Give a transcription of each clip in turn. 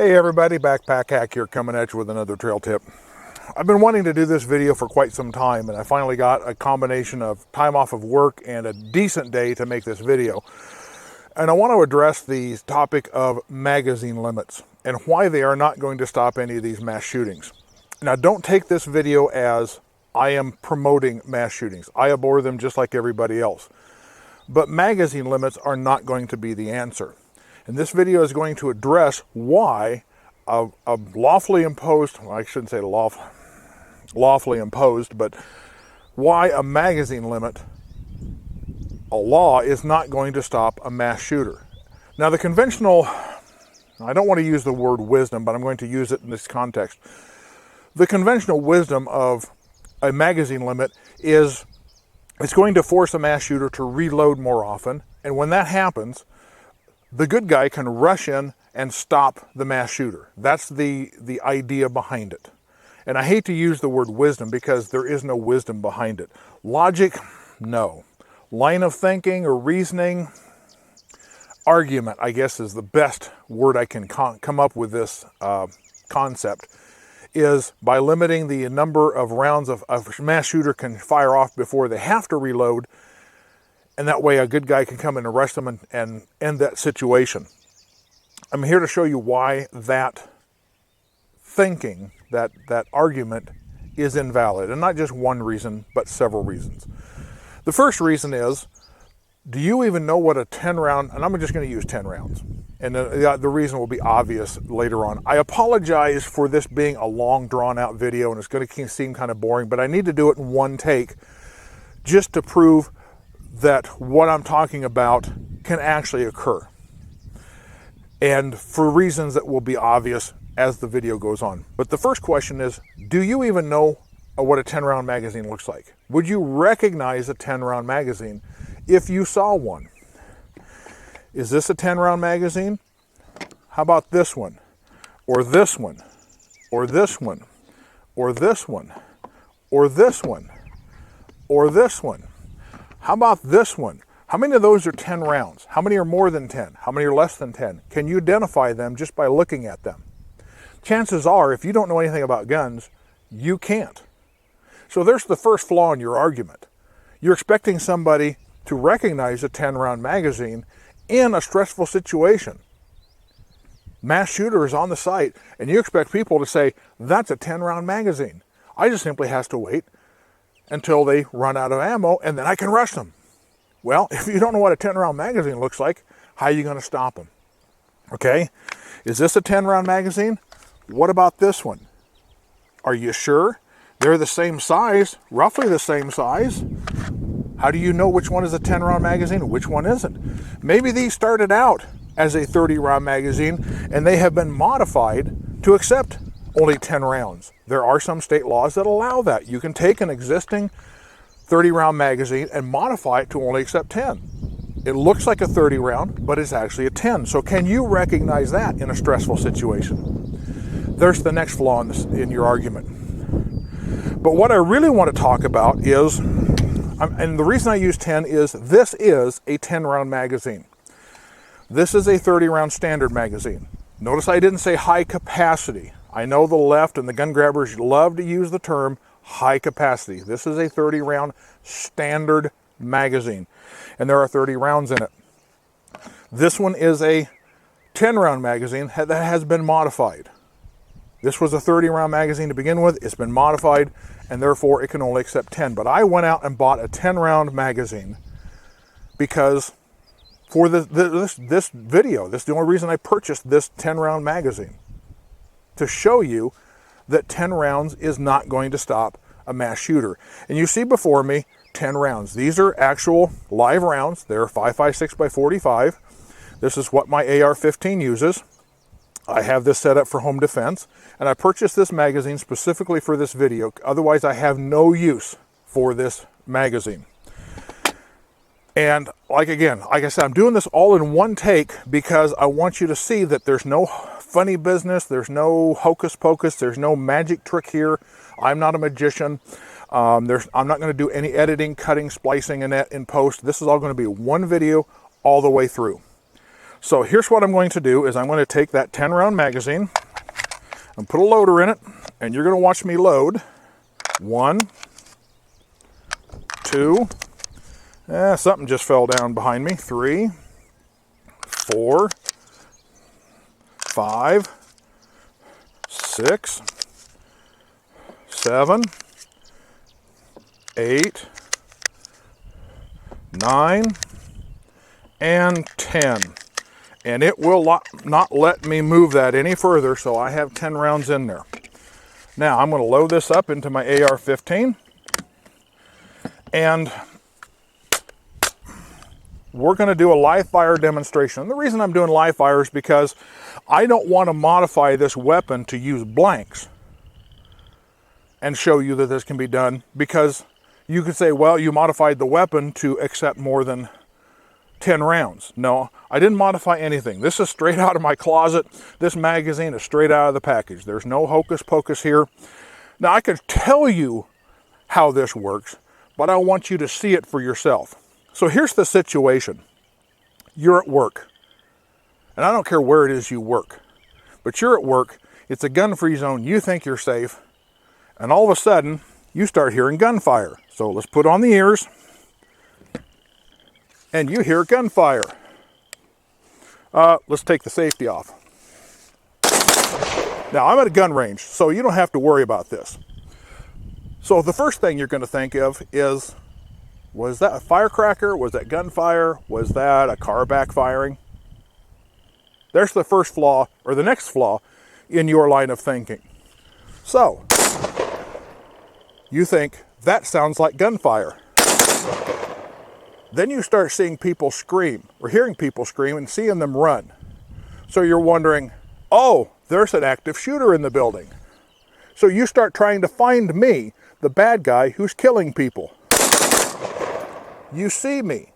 Hey everybody, Backpack Hack here, coming at you with another trail tip. I've been wanting to do this video for quite some time, and I finally got a combination of time off of work and a decent day to make this video. And I want to address the topic of magazine limits and why they are not going to stop any of these mass shootings. Now, don't take this video as I am promoting mass shootings. I abhor them just like everybody else. But magazine limits are not going to be the answer. And this video is going to address why a lawfully imposed, well, I shouldn't say lawfully imposed, but why a magazine limit, a law, is not going to stop a mass shooter. Now, the conventional, I don't want to use the word wisdom, but I'm going to use it in this context. The conventional wisdom of a magazine limit is it's going to force a mass shooter to reload more often, and when that happens, the good guy can rush in and stop the mass shooter. That's the idea behind it. And I hate to use the word wisdom because there is no wisdom behind it. Logic, no. Line of thinking or reasoning, argument, I guess, is the best word I can come up with this concept, is by limiting the number of rounds a mass shooter can fire off before they have to reload, and that way a good guy can come in and rush them and end that situation. I'm here to show you why that thinking, that argument is invalid. And not just one reason, but several reasons. The first reason is, do you even know what a 10 round, and I'm just going to use 10 rounds. And the reason will be obvious later on. I apologize for this being a long drawn out video and it's going to seem kind of boring, but I need to do it in one take just to prove that what I'm talking about can actually occur. And for reasons that will be obvious as the video goes on. But the first question is, do you even know what a 10-round magazine looks like? Would you recognize a 10-round magazine if you saw one? Is this a 10-round magazine? How about this one? Or this one? Or this one? Or this one? Or this one? Or this one? How about this one? How many of those are 10 rounds? How many are more than 10? How many are less than 10? Can you identify them just by looking at them? Chances are, if you don't know anything about guns, you can't. So there's the first flaw in your argument. You're expecting somebody to recognize a 10-round magazine in a stressful situation. Mass shooter is on the site, and you expect people to say, that's a 10-round magazine. I just simply has to wait until they run out of ammo, and then I can rush them. Well, if you don't know what a 10-round magazine looks like, how are you going to stop them? Okay, is this a 10-round magazine? What about this one? Are you sure? They're the same size, roughly the same size. How do you know which one is a 10-round magazine and which one isn't? Maybe these started out as a 30-round magazine, and they have been modified to accept only 10 rounds. There are some state laws that allow that. You can take an existing 30-round magazine and modify it to only accept 10. It looks like a 30 round, but it's actually a 10. So can you recognize that in a stressful situation? There's the next flaw in your argument. But what I really want to talk about is, and the reason I use 10 is, this is a 10-round magazine. This is a 30-round standard magazine. Notice I didn't say high capacity. I know the left and the gun grabbers love to use the term high capacity. This is a 30-round standard magazine, and there are 30 rounds in it. This one is a 10-round magazine that has been modified. This was a 30-round magazine to begin with. It's been modified, and therefore it can only accept 10. But I went out and bought a 10-round magazine because for this video, this is the only reason I purchased this 10-round magazine, to show you that 10 rounds is not going to stop a mass shooter. And you see before me 10 rounds. These are actual live rounds. They're 5.56 by 45. This is what my AR-15 uses. I have this set up for home defense, and I purchased this magazine specifically for this video. Otherwise, I have no use for this magazine. And like I said, I'm doing this all in one take because I want you to see that there's no funny business, there's no hocus pocus, there's no magic trick here. I'm not a magician. I'm not going to do any editing, cutting, splicing in post. This is all going to be one video all the way through. So here's what I'm going to do is I'm going to take that 10 round magazine and put a loader in it, and you're going to watch me load. 1, 2, something just fell down behind me. 3, 4, 5, 6, 7, 8, 9, and 10. And it will not let me move that any further, so I have 10 rounds in there. Now I'm going to load this up into my AR-15, and we're going to do a live fire demonstration. And the reason I'm doing live fire is because I don't want to modify this weapon to use blanks and show you that this can be done, because you could say, well, you modified the weapon to accept more than 10 rounds. No, I didn't modify anything. This is straight out of my closet. This magazine is straight out of the package. There's no hocus pocus here. Now, I could tell you how this works, but I want you to see it for yourself. So here's the situation. You're at work, and I don't care where it is you work, but you're at work. It's a gun-free zone. You think you're safe, and all of a sudden, you start hearing gunfire. So let's put on the ears, and you hear gunfire. Let's take the safety off. Now, I'm at a gun range, so you don't have to worry about this. So the first thing you're going to think of is, was that a firecracker? Was that gunfire? Was that a car backfiring? There's the first flaw, or the next flaw, in your line of thinking. So, you think, that sounds like gunfire. Then you start seeing people scream, or hearing people scream and seeing them run. So you're wondering, oh, there's an active shooter in the building. So you start trying to find me, the bad guy who's killing people. You see me.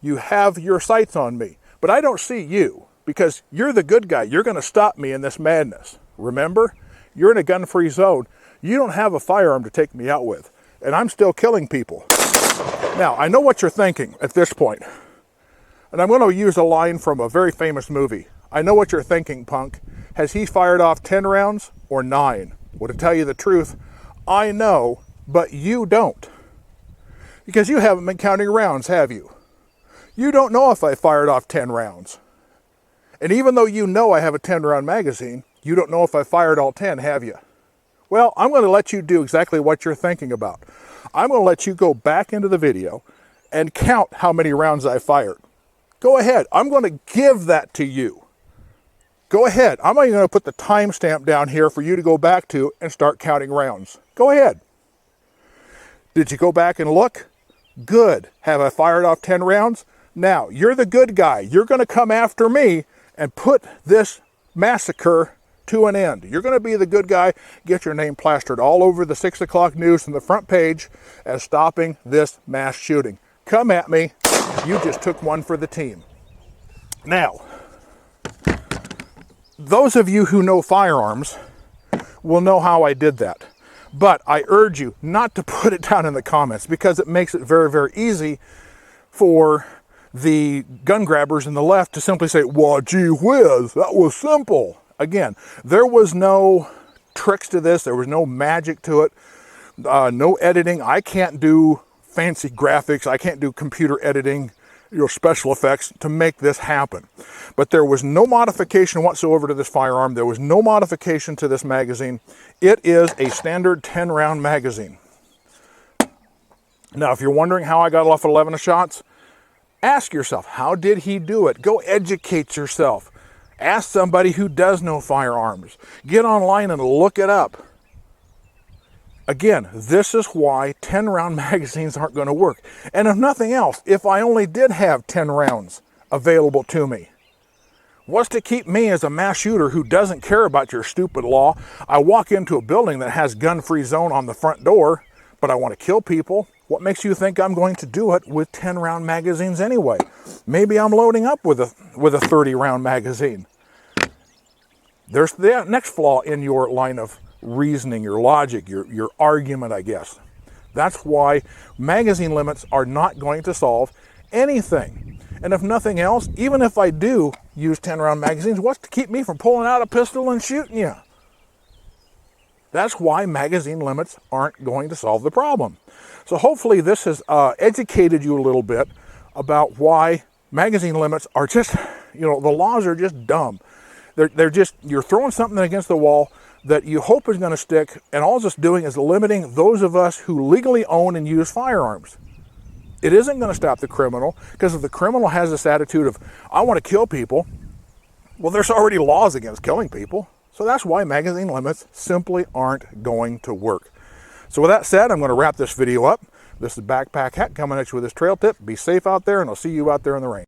You have your sights on me. But I don't see you, because you're the good guy. You're going to stop me in this madness. Remember? You're in a gun-free zone. You don't have a firearm to take me out with, and I'm still killing people. Now, I know what you're thinking at this point, and I'm going to use a line from a very famous movie. I know what you're thinking, punk. Has he fired off 10 rounds or 9? Well, to tell you the truth, I know, but you don't. Because you haven't been counting rounds, have you? You don't know if I fired off 10 rounds. And even though you know I have a 10-round magazine, you don't know if I fired all 10, have you? Well, I'm going to let you do exactly what you're thinking about. I'm going to let you go back into the video and count how many rounds I fired. Go ahead. I'm going to give that to you. Go ahead. I'm even going to put the timestamp down here for you to go back to and start counting rounds. Go ahead. Did you go back and look? Good. Have I fired off 10 rounds? Now, you're the good guy. You're going to come after me and put this massacre to an end. You're going to be the good guy, get your name plastered all over the 6 o'clock news and the front page as stopping this mass shooting. Come at me. You just took one for the team. Now, those of you who know firearms will know how I did that. But I urge you not to put it down in the comments, because it makes it very, very easy for the gun grabbers in the left to simply say, well, gee whiz, that was simple. Again, there was no tricks to this. There was no magic to it. No editing. I can't do fancy graphics. I can't do computer editing, special effects to make this happen. But there was no modification whatsoever to this firearm. There was no modification to this magazine. It is a standard 10-round magazine. Now, if you're wondering how I got off 11 shots, ask yourself, how did he do it? Go educate yourself. Ask somebody who does know firearms. Get online and look it up. Again, this is why 10-round magazines aren't going to work. And if nothing else, if I only did have 10 rounds available to me, what's to keep me as a mass shooter who doesn't care about your stupid law? I walk into a building that has gun-free zone on the front door, but I want to kill people. What makes you think I'm going to do it with 10-round magazines anyway? Maybe I'm loading up with a 30-round magazine. There's the next flaw in your line of reasoning, your logic, your argument, I guess. That's why magazine limits are not going to solve anything. And if nothing else, even if I do use 10-round magazines, what's to keep me from pulling out a pistol and shooting you? That's why magazine limits aren't going to solve the problem. So hopefully this has educated you a little bit about why magazine limits are just, the laws are just dumb. They're just, you're throwing something against the wall that you hope is going to stick, and all it's doing is limiting those of us who legally own and use firearms. It isn't going to stop the criminal, because if the criminal has this attitude of, I want to kill people, well, there's already laws against killing people. So that's why magazine limits simply aren't going to work. So with that said, I'm going to wrap this video up. This is Backpack Hack coming at you with this trail tip. Be safe out there, and I'll see you out there in the rain.